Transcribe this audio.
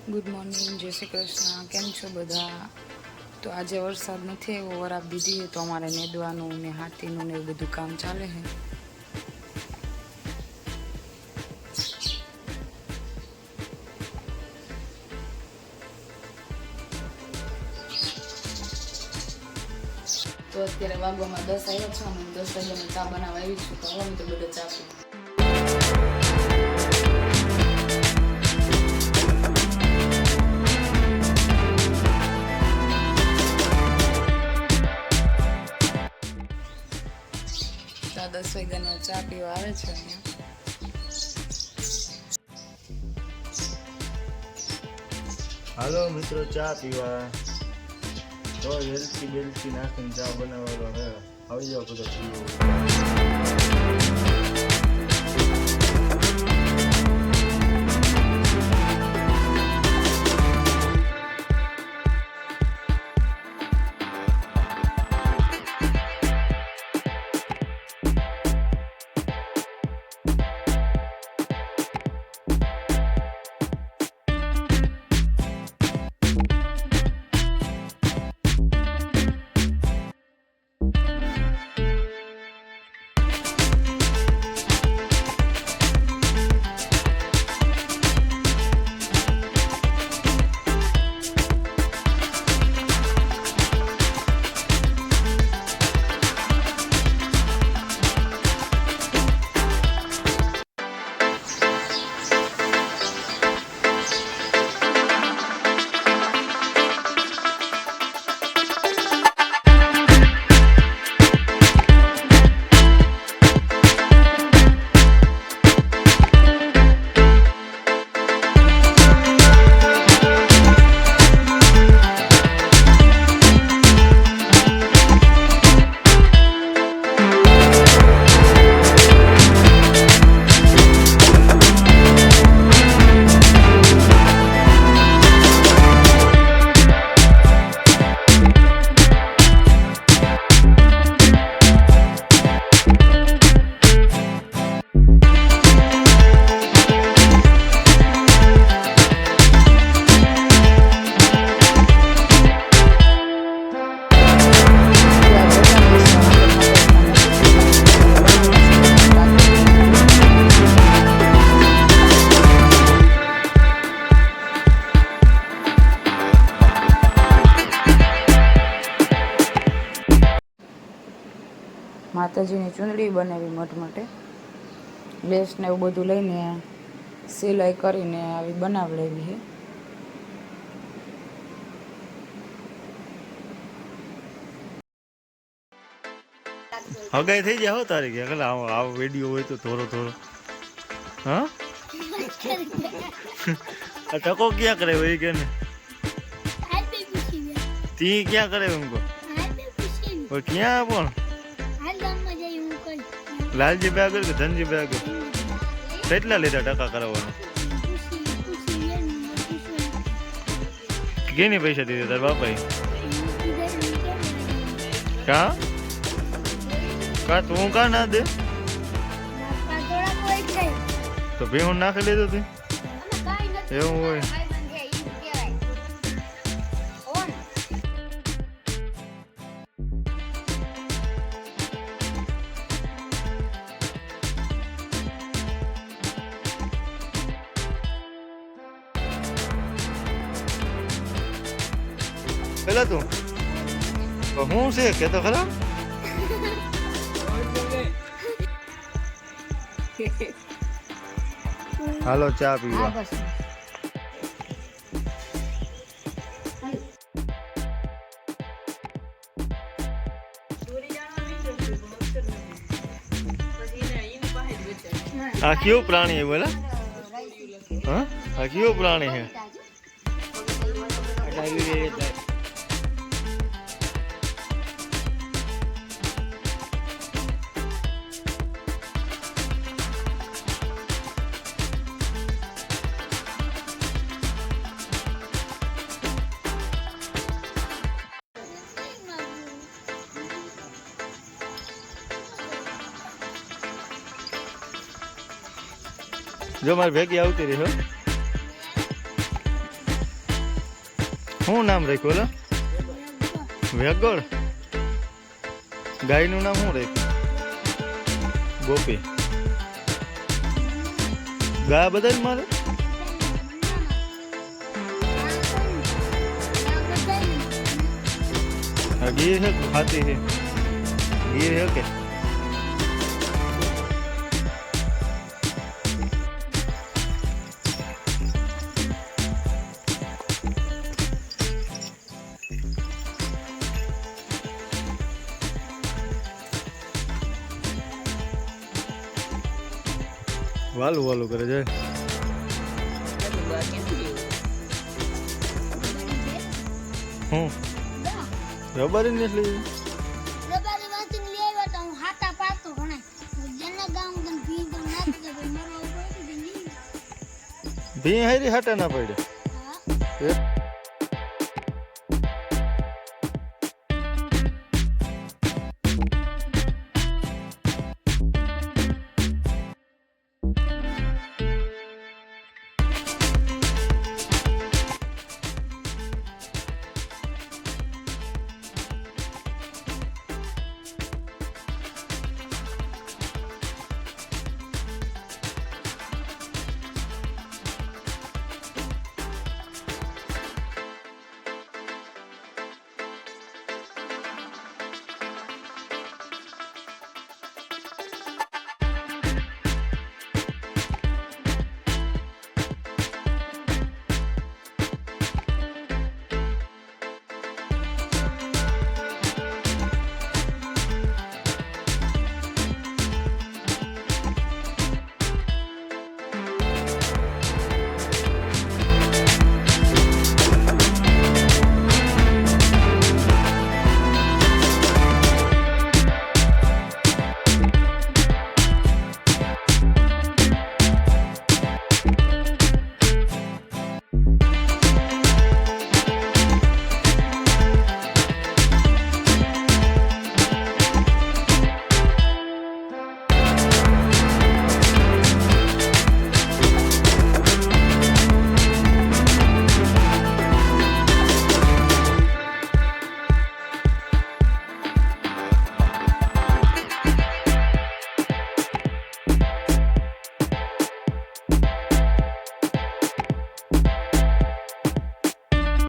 Good morning, જય શ્રી કૃષ્ણ. કેમ છો બધા? તો આજે વરસાદ નથી એવો વરાપ દીધી તો અમારે નેદવાનું ને હાથીનું ને એવું બધું કામ ચાલે છે. તો અત્યારે વાગવામાં 10 આવ્યા છે અને 10 વાગ્યામાં ચા બનાવવા આવી છું. તો અમે તો બધા ચા પીએ. તો 10 વાગ્યાનો ચા પીવા આવે છે અહીંયા. હાલો મિત્રો, ચા પીવા. તો એલચી બેલચી નાખીને ચા બનાવવાનો હે. આવી જાવ બધા પીવો. માતાજીની ચૂંદડી બનાવી મઠ માટે લેસ ને એવું બધું લઈને સિલાઈ કરીને આવી બનાવડાવી છે. હગાઈ થઈ જાય હો તારી કે કલા આવો વિડીયો હોય તો થોડો થોડો. હા આ ટકો ક્યાં કરે હોય કે ને તી ક્યાં કરે ઉनको ઓર ક્યાં પણ લાલજી બે આગળ કે ધનજી બે આગળ કેટલા લીધા ટકા કરાવવાના? કેની પૈસા દીધા તાર બાપાએ? કા કા તું કા ના દે તો ભેહું નાખી લીધું તું એવું હોય. પેલા તું હું છે કે તો ખરા હાલો ચા પીવા. આ કયું પ્રાણી है बोला? हाँ આ કયું પ્રાણી है? जो मारी भेगी आवती रही हो શું નામ રાખ્યું ઓલા વેગળ ગાયનું નામ શું રાખ્યું ગોપી ગા બધા મારે हाँ गीर है खाती है गीर है के वालू वालू करे जाए हूँ રબારી ને એટલે રબારી વાંચી લઈ આવ્યો તો હું હાટા પાડતો ઘણા જેના ગામ ગન ભી તો નાખી દે ભાઈ મારો ઉપર ભી હારી હાટા ના પડે હા